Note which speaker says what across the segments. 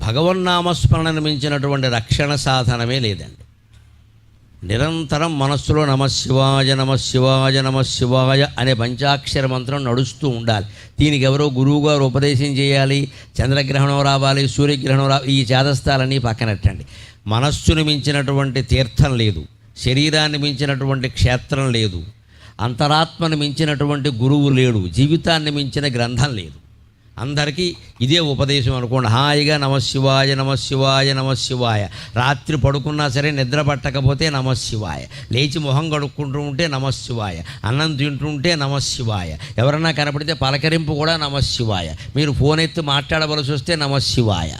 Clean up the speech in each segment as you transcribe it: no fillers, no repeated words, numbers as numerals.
Speaker 1: భగవన్నామస్మరణను మించినటువంటి రక్షణ సాధనమే లేదండి. నిరంతరం మనస్సులో నమశివాయ నమశివాయ నమశివాయ అనే పంచాక్షర మంత్రం నడుస్తూ ఉండాలి. దీనికి ఎవరో గురువు గారు ఉపదేశం చేయాలి, చంద్రగ్రహణం రావాలి, సూర్యగ్రహణం రావాలి, ఈ చేదస్తాలన్నీ పక్కనట్టండి. మనస్సును మించినటువంటి తీర్థం లేదు, శరీరాన్ని మించినటువంటి క్షేత్రం లేదు, అంతరాత్మను మించినటువంటి గురువు లేడు, జీవితాన్ని మించిన గ్రంథం లేదు. అందరికీ ఇదే ఉపదేశం అనుకోండి. హాయిగా నమశివాయ నమశివాయ నమశివాయ. రాత్రి పడుకున్నా సరే నిద్ర పట్టకపోతే నమశివాయ, లేచి మొహం కడుక్కుంటూ ఉంటే నమశివాయ, అన్నం తింటుంటే నమశివాయ, ఎవరన్నా కనపడితే పలకరింపు కూడా నమశివాయ, మీరు ఫోన్ ఎత్తి మాట్లాడవలసి వస్తే నమశివాయ.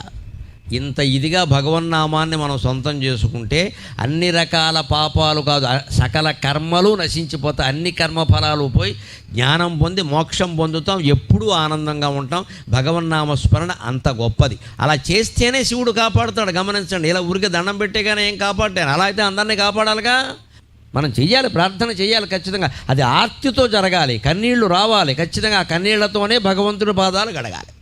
Speaker 1: ఇంత ఇదిగా భగవన్నామాన్ని మనం సొంతం చేసుకుంటే అన్ని రకాల పాపాలు కాదు, సకల కర్మలు నశించిపోతాయి. అన్ని కర్మఫలాలు పోయి జ్ఞానం పొంది మోక్షం పొందుతాం, ఎప్పుడూ ఆనందంగా ఉంటాం. భగవన్నామస్మరణ అంత గొప్పది. అలా చేస్తేనే శివుడు కాపాడుతాడు. గమనించండి, ఇలా ఊరికి దండం పెట్టేగానే ఏం కాపాడాను? అలా అయితే అందరినీ కాపాడాలిగా. మనం చెయ్యాలి, ప్రార్థన చేయాలి ఖచ్చితంగా. అది ఆర్తితో జరగాలి, కన్నీళ్లు రావాలి ఖచ్చితంగా. ఆ కన్నీళ్లతోనే భగవంతుడి పాదాలు గడగాలి.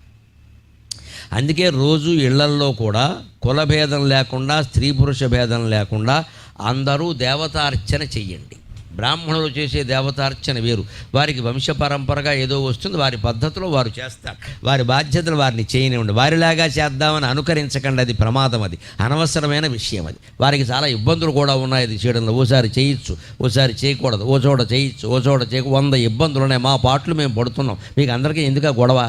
Speaker 1: అందుకే రోజు ఇళ్లల్లో కూడా కులభేదం లేకుండా, స్త్రీ పురుష భేదం లేకుండా అందరూ దేవతార్చన చెయ్యండి. బ్రాహ్మణులు చేసే దేవతార్చన వేరు, వారికి వంశపరంపరగా ఏదో వస్తుంది, వారి పద్ధతిలో వారు చేస్తారు. వారి బాధ్యతలు వారిని చేయనివ్వండి. వారిలాగా చేద్దామని అనుకరించకండి, అది ప్రమాదం, అది అనవసరమైన విషయం. అది వారికి చాలా ఇబ్బందులు కూడా ఉన్నాయి అది చేయడంలో. ఓసారి చేయొచ్చు, ఓసారి చేయకూడదు, ఓ చోట చేయొచ్చు, ఓ చోట 100 ఇబ్బందులు ఉన్నాయి. మా పాటలు మేము పడుతున్నాం, మీకు అందరికీ ఎందుకు గొడవ?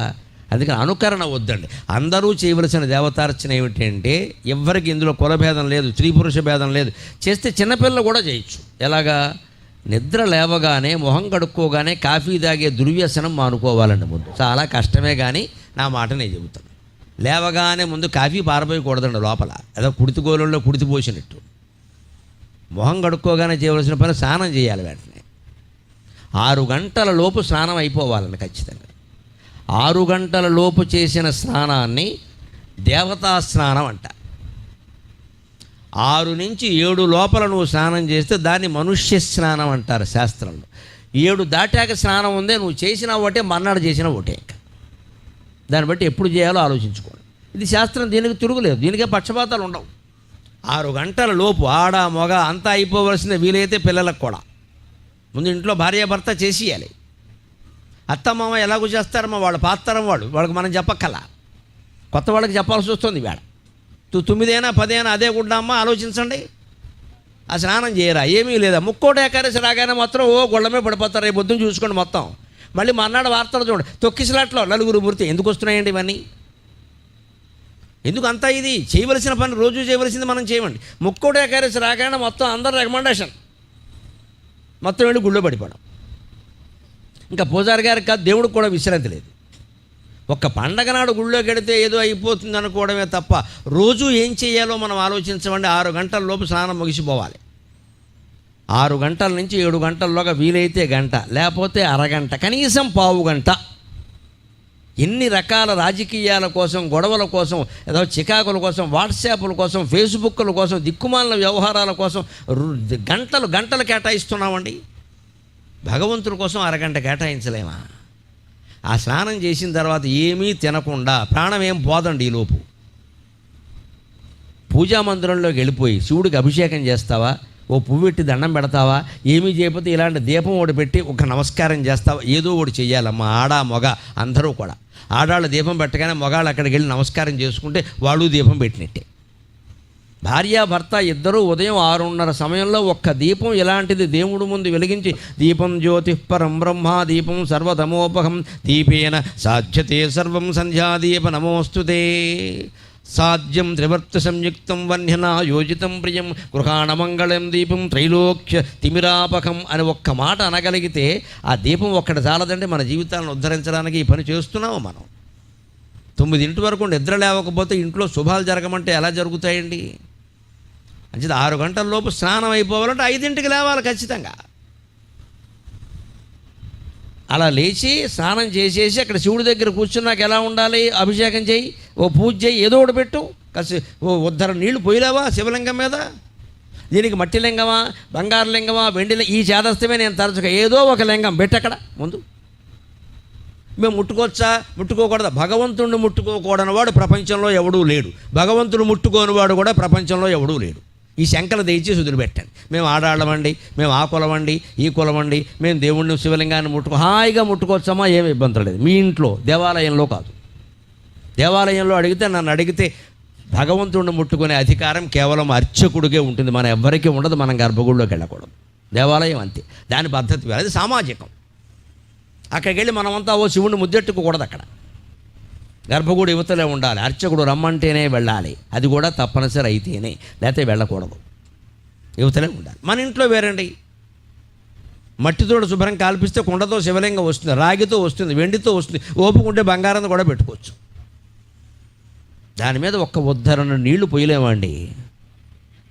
Speaker 1: అందుకని అనుకరణ వద్దండి. అందరూ చేయవలసిన దేవతార్చన ఏమిటంటే, ఎవరికి ఇందులో కులభేదం లేదు, స్త్రీ పురుష భేదం లేదు. చేస్తే చిన్నపిల్లలు కూడా చేయొచ్చు. ఎలాగా? నిద్ర లేవగానే మొహం కడుక్కోగానే కాఫీ తాగే దుర్వ్యసనం మానుకోవాలండి. ముందు చాలా కష్టమే, కానీ నా మాట నేను చెబుతాను. లేవగానే ముందు కాఫీ పారబోయకూడదండి లోపల, ఏదో కుడితిగోళంలో కుడితిపోసినట్టు. మొహం కడుక్కోగానే చేయవలసిన పని స్నానం చేయాలి. వెంటనే 6 గంటల లోపు స్నానం అయిపోవాలండి ఖచ్చితంగా. 6 గంటల లోపు చేసిన స్నానాన్ని దేవతా స్నానం అంట. 6 నుంచి 7 లోపల నువ్వు స్నానం చేస్తే దాన్ని మనుష్య స్నానం అంటారు శాస్త్రంలో. 7 దాటాక స్నానం ఉందే, నువ్వు చేసిన ఒకటే, మర్నాడు చేసిన ఒకటే. దాన్ని బట్టి ఎప్పుడు చేయాలో ఆలోచించుకోండి. ఇది శాస్త్రం, దీనికి తిరుగులేదు, దీనికే పక్షపాతాలు ఉండవు. 6 గంటల లోపు ఆడ మగ అంతా అయిపోవలసిందే, వీలైతే పిల్లలకు కూడా. ముందు ఇంట్లో భార్యాభర్త చేసేయాలి. అత్తమామ ఎలాగో చేస్తారమ్మా, వాళ్ళ పాత్తరం వాళ్ళకి మనం చెప్పక్కల, కొత్త వాళ్ళకి చెప్పాల్సి వస్తుంది. వేడ 9 అయినా 10 అయినా అదే గుడ్డమ్మ, ఆలోచించండి. ఆ స్నానం చేయరా, ఏమీ లేదా. ముక్కోటి ఏకాదశి రాగానే మొత్తం గుళ్ళమే పడిపోతారు. రేపు పొద్దున్న చూసుకోండి మొత్తం. మళ్ళీ మర్నాడు వార్తలు చూడండి, తొక్కిసలాట్లో 4 మూర్తి. ఎందుకు వస్తున్నాయండి ఇవన్నీ? ఎందుకు అంతా? ఇది చేయవలసిన పని, రోజు చేయవలసింది మనం చేయమండి. ముక్కోటి ఏకాదశి రాగానే మొత్తం అందరు రికమెండేషన్, మొత్తం వెళ్ళి గుళ్ళో పడిపోవడం. ఇంకా పూజారి గారికి కాదు, దేవుడికి కూడా విశ్రాంతి లేదు. ఒక్క పండగ నాడు గుళ్ళో గడితే ఏదో అయిపోతుంది అనుకోవడమే తప్ప రోజు ఏం చేయాలో మనం ఆలోచించమండి. 6 గంటల లోపు స్నానం ముగిసిపోవాలి. 6 గంటల నుంచి 7 గంటల్లోగా వీలైతే గంట, లేకపోతే అరగంట, కనీసం పావు గంట. ఎన్ని రకాల రాజకీయాల కోసం, గొడవల కోసం, ఏదో చికాకుల కోసం, వాట్సాప్ల కోసం, ఫేస్బుక్ల కోసం, దిక్కుమాలిన వ్యవహారాల కోసం గంటలు కేటాయిస్తున్నామండి. భగవంతుడి కోసం అరగంట కేటాయించలేమా? ఆ స్నానం చేసిన తర్వాత ఏమీ తినకుండా ప్రాణం ఏం పోదండి. ఈలోపు పూజా మందిరంలోకి వెళ్ళిపోయి శివుడికి అభిషేకం చేస్తావా, ఓ పువ్వెట్టి దండం పెడతావా, ఏమీ చేయకపోతే ఇలాంటి దీపం ఒకటి పెట్టి ఒక నమస్కారం చేస్తావా, ఏదో ఒకటి చెయ్యాలమ్మా. ఆడ మగ అందరూ కూడా. ఆడాళ్ళు దీపం పెట్టగానే మగాళ్ళు అక్కడికి వెళ్ళి నమస్కారం చేసుకుంటే వాళ్ళు దీపం పెట్టినట్టే. భార్యాభర్త ఇద్దరూ ఉదయం 6:30 సమయంలో ఒక్క దీపం ఇలాంటిది దేవుడు ముందు వెలిగించి, దీపం జ్యోతిఃపరం బ్రహ్మ దీపం సర్వతమోపహం దీపేన సాధ్యతే సర్వం సంధ్యాదీప నమోస్తుతే సాధ్యం త్రివర్త సంయుక్తం వన్యనా యోజితం ప్రియం గృహాణమంగళం దీపం త్రైలోక్య తిమిరాపకం అని ఒక్క మాట అనగలిగితే ఆ దీపం ఒక్కటి చాలదండి మన జీవితాలను ఉద్ధరించడానికి. ఈ పని చేస్తున్నాము మనం. 9 వరకు నిద్ర లేవకపోతే ఇంట్లో శుభాలు జరగమంటే ఎలా జరుగుతాయండి? అంటే 6 గంటల లోపు స్నానం అయిపోవాలంటే 5ంటికి లేవాలి ఖచ్చితంగా. అలా లేచి స్నానం చేసేసి అక్కడ శివుడి దగ్గర కూర్చున్నాక ఎలా ఉండాలి? అభిషేకం చేయి, ఓ పూజ చేయి, ఏదో ఒకటి పెట్టు. ఓ ఉద్ధర నీళ్లు పోయిలేవా శివలింగం మీద? దీనికి మట్టి లింగమా, బంగారు లింగమా, వెండి ఈ చేదస్తమే నేను తరచుగా ఏదో ఒక లింగం పెట్టక్కడ ముందు. మేము ముట్టుకోవచ్చా, ముట్టుకోకూడదా? భగవంతుడిని ముట్టుకోకూడని వాడు ప్రపంచంలో ఎవడూ లేడు. భగవంతుడు ముట్టుకోని వాడు కూడా ప్రపంచంలో ఎవడూ లేడు. ఈ శంకలు దయచేసి వదిలిపెట్టండి. మేము ఆడాళ్ళమండి, మేము ఆ కులమండి, ఈ కులమండి, మేము దేవుణ్ణి శివలింగాన్ని హాయిగా ముట్టుకోవచ్చామా, ఏమి ఇబ్బంది లేదు. మీ ఇంట్లో, దేవాలయంలో కాదు. దేవాలయంలో నన్ను అడిగితే భగవంతుడిని ముట్టుకునే అధికారం కేవలం అర్చకుడికే ఉంటుంది, మన ఎవ్వరికీ ఉండదు. మనం గర్భగుడిలోకి వెళ్ళకూడదు. దేవాలయం అంతే, దాని పద్ధతి వేరు, అది సామాజికం. అక్కడికి వెళ్ళి మనమంతా శివుడిని ముద్దెట్టుకోకూడదు. అక్కడ గర్భగుడి యువతలే ఉండాలి. అర్చకుడు రమ్మంటేనే వెళ్ళాలి, అది కూడా తప్పనిసరి అయితేనే, లేకపోతే వెళ్ళకూడదు. యువతలే ఉండాలి. మన ఇంట్లో వేరండి, మట్టితో శుభ్రం కాల్పిస్తే కుండతో శివలింగం వస్తుంది, రాగితో వస్తుంది, వెండితో వస్తుంది, ఓపుకుంటే బంగారం కూడా పెట్టుకోవచ్చు. దాని మీద ఒక్క ఉద్ధరణ నీళ్లు పోయలేమండి.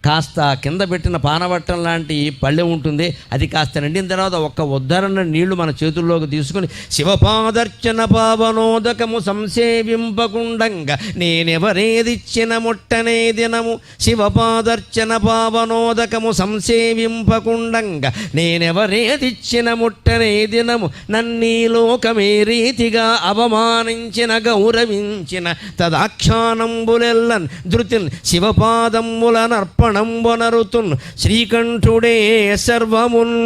Speaker 1: కాస్త కింద పెట్టిన పానవట్టం లాంటి పళ్ళెం ఉంటుంది, అది కాస్త నిండిన తర్వాత ఒక్క ఉద్ధరణ నీళ్లు మన చేతుల్లోకి తీసుకుని శివపాదర్చన పావనోదకము సంసేవింపకుండంగా నేనెవరేదిచ్చిన ముట్టనే దినము, శివపాదర్చన పావనోదకము సంసేవింపకుండంగా నేనెవరేదిచ్చిన ముట్టనే దినము, నన్నీ లోకమే రీతిగా అవమానించిన గౌరవించిన తదాఖ్యానంబులెల్లన్ ధృతిన్ శివపాదముల నర్పణ నంబొనరుతున్ శ్రీకంఠుడే సర్వమున్.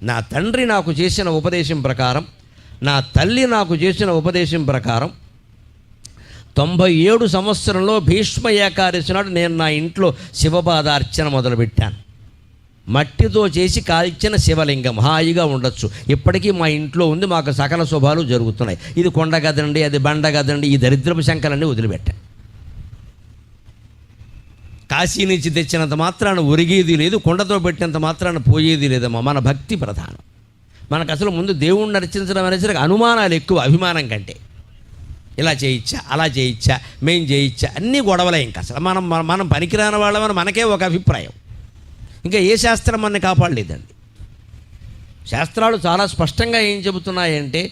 Speaker 1: నా తండ్రి నాకు చేసిన ఉపదేశం ప్రకారం, నా తల్లి నాకు చేసిన ఉపదేశం ప్రకారం 97 సంవత్సరంలో భీష్మ ఏకాదశి నాడు నేను నా ఇంట్లో శివపాదార్చన మొదలుపెట్టాను. మట్టితో చేసి కాల్చిన శివలింగం హాయిగా ఉండొచ్చు. ఇప్పటికీ మా ఇంట్లో ఉంది, మాకు సకల శుభాలు జరుగుతున్నాయి. ఇది కొండ గదండి, అది బండ గదండి, ఈ దరిద్రపు శంకలన్నీ వదిలిపెట్టాను. కాశీ నుంచి తెచ్చినంత మాత్రాన ఒరిగేది లేదు, కొండతో పెట్టినంత మాత్రాన పోయేది లేదమ్మా. మన భక్తి ప్రధానం. మనకు అసలు ముందు దేవుణ్ణి అర్చించడం అనేసరికి అనుమానాలు ఎక్కువ అభిమానం కంటే. ఇలా చేయించా, అలా చేయించా, మేం చేయించా, అన్నీ గొడవలే. ఇంకా అసలు మనం పనికిరాని వాళ్ళమని మనకే ఒక అభిప్రాయం. ఇంకా ఏ శాస్త్రం మనని కాపాడలేదండి. శాస్త్రాలు చాలా స్పష్టంగా ఏం చెబుతున్నాయంటే,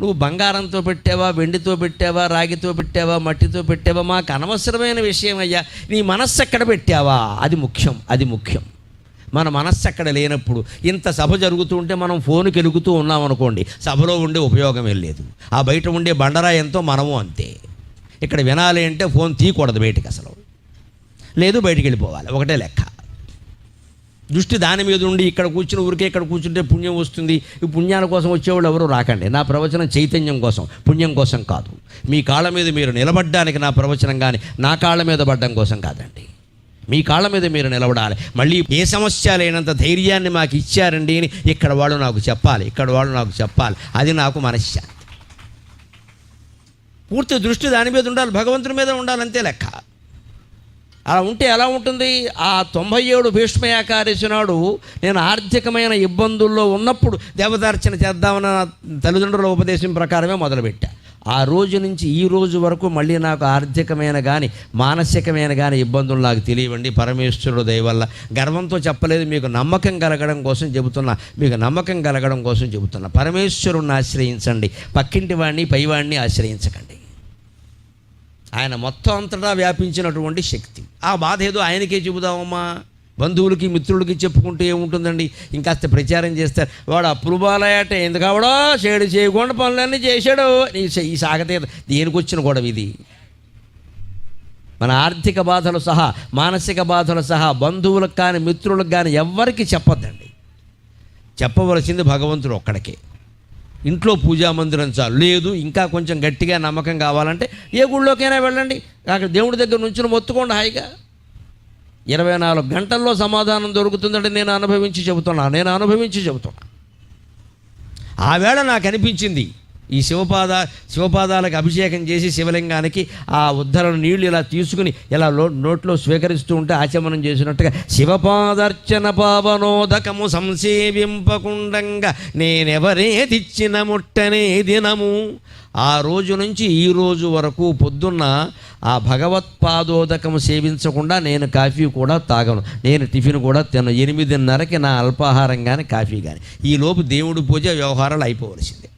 Speaker 1: నువ్వు బంగారంతో పెట్టావా, వెండితో పెట్టావా, రాగితో పెట్టావా, మట్టితో పెట్టావా, మాకు అనవసరమైన విషయం అయ్యా. నీ మనస్సు ఎక్కడ పెట్టావా, అది ముఖ్యం, అది ముఖ్యం. మన మనస్సు అక్కడ లేనప్పుడు ఇంత సభ జరుగుతూ ఉంటే మనం ఫోన్కి ఎలుగుతూ ఉన్నామనుకోండి, సభలో ఉండే ఉపయోగం ఏం లేదు. ఆ బయట ఉండే బండరా ఎంతో మనము అంతే. ఇక్కడ వినాలి అంటే ఫోన్ తీయకూడదు బయటికి, అసలు లేదు, బయటికి వెళ్ళిపోవాలి, ఒకటే లెక్క. దృష్టి దాని మీద ఉండి ఇక్కడ కూర్చుని ఊరికే ఇక్కడ కూర్చుంటే పుణ్యం వస్తుంది. ఈ పుణ్యాల కోసం వచ్చేవాళ్ళు ఎవరు రాకండి. నా ప్రవచనం చైతన్యం కోసం, పుణ్యం కోసం కాదు. మీ కాళ్ళ మీద మీరు నిలబడ్డానికి నా ప్రవచనం, కానీ నా కాళ్ళ మీద పడ్డం కోసం కాదండి. మీ కాళ్ళ మీద మీరు నిలబడాలి. మళ్ళీ ఏ సమస్య లేనంత ధైర్యాన్ని మాకు ఇచ్చారండి అని ఇక్కడ వాళ్ళు నాకు చెప్పాలి, ఇక్కడ వాళ్ళు నాకు చెప్పాలి. అది నాకు మనశ్శాంతి. పూర్తి దృష్టి దాని మీద ఉండాలి, భగవంతుని మీద ఉండాలి, అంతే లెక్క. అలా ఉంటే ఎలా ఉంటుంది? ఆ 97 భీష్మ ఏకాదశి నాడు నేను ఆర్థికమైన ఇబ్బందుల్లో ఉన్నప్పుడు దేవతార్చన చేద్దామన్న తల్లిదండ్రుల ఉపదేశం ప్రకారమే మొదలుపెట్టా. ఆ రోజు నుంచి ఈ రోజు వరకు మళ్ళీ నాకు ఆర్థికమైన కానీ మానసికమైన కానీ ఇబ్బందులు నాకు తెలియవండి. పరమేశ్వరుడు దయ వల్ల. గర్వంతో చెప్పలేదు, మీకు నమ్మకం కలగడం కోసం చెబుతున్నా, మీకు నమ్మకం కలగడం కోసం చెబుతున్నా. పరమేశ్వరుణ్ణి ఆశ్రయించండి, పక్కింటి వాడిని పైవాడిని ఆశ్రయించకండి. ఆయన మొత్తం అంతటా వ్యాపించినటువంటి శక్తి. ఆ బాధ ఏదో ఆయనకే చెబుదామమ్మా, బంధువులకి మిత్రులకి చెప్పుకుంటూ ఏముంటుందండి. ఇంకాస్త ప్రచారం చేస్తారు, వాడు అప్పులు బాలయ్యట, ఎందుకు అవడో చేయడు, చేయకుండా పనులన్నీ చేశాడు. ఈ సాగతే దేనికి వచ్చిన గొడవ ఇది? మన ఆర్థిక బాధలు సహా, మానసిక బాధలు సహా బంధువులకు కానీ మిత్రులకు కానీ ఎవ్వరికి చెప్పొద్దండి. చెప్పవలసింది భగవంతుడు ఒక్కడికే. ఇంట్లో పూజా మందిరం చాలు. లేదు ఇంకా కొంచెం గట్టిగా నమ్మకం కావాలంటే ఏ గుళ్ళోకైనా వెళ్ళండి, అక్కడ దేవుడి దగ్గర నుంచి మొత్తుకోండి హాయిగా. 24 గంటల్లో సమాధానం దొరుకుతుందంటే నేను అనుభవించి చెబుతున్నా. ఆ వేళ నాకు అనిపించింది, ఈ శివపాదాలకు అభిషేకం చేసి శివలింగానికి ఆ ఉద్ధరణ నీళ్లు ఇలా తీసుకుని ఇలా నోట్లో స్వీకరిస్తూ ఉంటే ఆచమనం చేసినట్టుగా శివపాదర్చన పావనోదకము సంసేవింపకుండంగా నేనెవరేదిచ్చిన ముట్టనే దినము. ఆ రోజు నుంచి ఈ రోజు వరకు పొద్దున్న ఆ భగవత్పాదోదకము సేవించకుండా నేను కాఫీ కూడా తాగను, నేను టిఫిన్ కూడా తినను. 8:30కి నా అల్పాహారం కానీ కాఫీ కానీ. ఈలోపు దేవుడి పూజ వ్యవహారాలు అయిపోవలసిందే.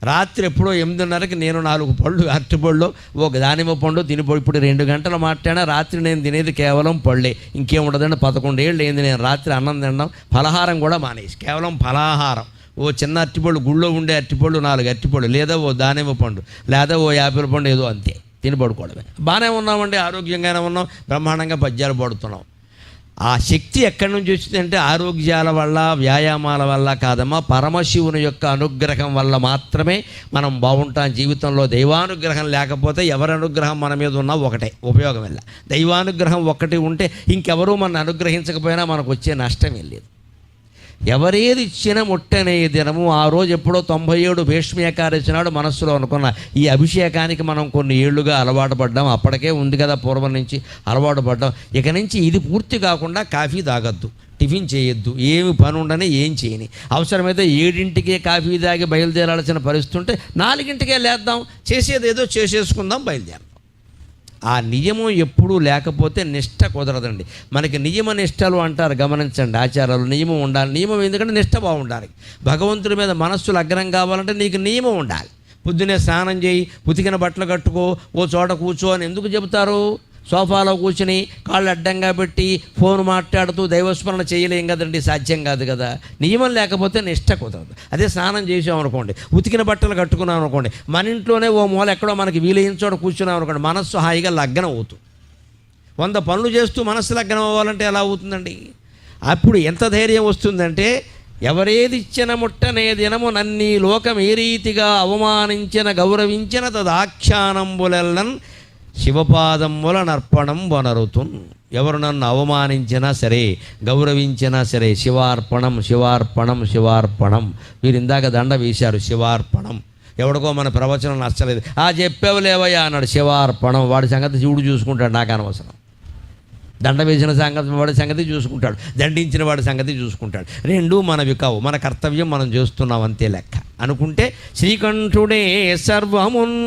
Speaker 1: రాత్రి ఎప్పుడో 8:30కి నేను 4 పళ్ళు, అరటిపళ్ళు, ఒక దానిమ్మ పండు తినిపోయి. ఇప్పుడు 2 గంటలు మాట్లాడినా రాత్రి నేను తినేది కేవలం పళ్ళే, ఇంకేం ఉండదండి. 11 ఏళ్ళు అయింది నేను రాత్రి అన్నం తినడం, ఫలహారం కూడా మానేసి కేవలం ఫలాహారం. ఓ చిన్న అరటిపళ్ళు, గుళ్ళో ఉండే అరటిపళ్ళు 4 అరటిపళ్ళు, లేదా ఓ దానిమ్మ పండు, లేదా ఓ యాపిల్ పండు, ఏదో అంతే తిని పడుకోవడమే. బాగానే ఉన్నామండి, ఆరోగ్యంగానే ఉన్నాం, బ్రహ్మాండంగా పద్యాలు పడుతున్నాం. ఆ శక్తి ఎక్కడి నుంచి వచ్చిందంటే ఆరోగ్యాల వల్ల, వ్యాయామాల వల్ల కాదమ్మా, పరమశివుని యొక్క అనుగ్రహం వల్ల మాత్రమే మనం బాగుంటాం జీవితంలో. దైవానుగ్రహం లేకపోతే ఎవరి అనుగ్రహం మన మీద ఉన్నా ఒకటే, ఉపయోగం వెళ్ళ. దైవానుగ్రహం ఒక్కటి ఉంటే ఇంకెవరూ మన అనుగ్రహించకపోయినా మనకు వచ్చే నష్టమే లేదు. ఎవరేది ఇచ్చిన ముట్టనే దినము. ఆ రోజు ఎప్పుడో 97 భీష్మ ఏకాదశి నాడు మనస్సులో అనుకున్న ఈ అభిషేకానికి మనం కొన్ని ఏళ్లుగా అలవాటు పడ్డాం. అప్పటికే ఉంది కదా పూర్వం నుంచి అలవాటు పడ్డాం. ఇక నుంచి ఇది పూర్తి కాకుండా కాఫీ తాగొద్దు, టిఫిన్ చేయొద్దు, ఏమి పని ఉండని ఏం చేయని. అవసరమైతే 7ంటికే కాఫీ తాగి బయలుదేరాల్సిన పరిస్థితి ఉంటే 4ంటికే లేద్దాం, చేసేది ఏదో చేసేసుకుందాం, బయలుదేరాం. ఆ నియమం ఎప్పుడూ లేకపోతే నిష్ట కుదరదండి. మనకి నియమ నిష్టలు అంటారు, గమనించండి. ఆచారాలు నియమం ఉండాలి. నియమం ఎందుకంటే నిష్ట బాగుండాలి. భగవంతుడి మీద మనస్సు లగ్నం కావాలంటే నీకు నియమం ఉండాలి. పొద్దునే స్నానం చేయి, ఉతికిన బట్టలు కట్టుకో, ఓ చోట కూర్చో అని ఎందుకు చెబుతారు? సోఫాలో కూర్చుని కాళ్ళు అడ్డంగా పెట్టి ఫోన్ మాట్లాడుతూ దైవస్మరణ చేయలేం కదండి, సాధ్యం కాదు కదా. నియమం లేకపోతే నిష్ట కుదరదు. అదే స్నానం చేసాం అనుకోండి, ఉతికిన బట్టలు కట్టుకున్నాం అనుకోండి, మన ఇంట్లోనే ఓ మూల ఎక్కడో మనకి వీలైన చోట కూర్చున్నాం అనుకోండి, మనస్సు హాయిగా లగ్నం అవుతుంది. 100 పనులు చేస్తూ మనస్సు లగ్నం అవ్వాలంటే ఎలా అవుతుందండి? అప్పుడు ఎంత ధైర్యం వస్తుందంటే, ఎవరేది ఇచ్చిన ముట్టనే దినము నన్నీ లోకం ఏ రీతిగా అవమానించిన గౌరవించిన తదాఖ్యానంబులెల్లన్ శివపాదముల నర్పణం వనరుతున్. ఎవరు నన్ను అవమానించినా సరే, గౌరవించినా సరే, శివార్పణం శివార్పణం శివార్పణం. మీరు ఇందాక దండ వేశారు, శివార్పణం. ఎవడికో మన ప్రవచనం నచ్చలేదు, చెప్పావులేవయ్యా అన్నాడు, శివార్పణం. వాడి సంగతి శివుడు చూసుకుంటాడు, నాకు అనవసరం. దండ వేసిన సంగతి వాడి సంగతి చూసుకుంటాడు, దండించిన వాడి సంగతి చూసుకుంటాడు. రెండూ మనవి కావు, మన కర్తవ్యం మనం చేస్తున్నాం అంతే లెక్క అనుకుంటే శ్రీకంఠుడే సర్వమున్.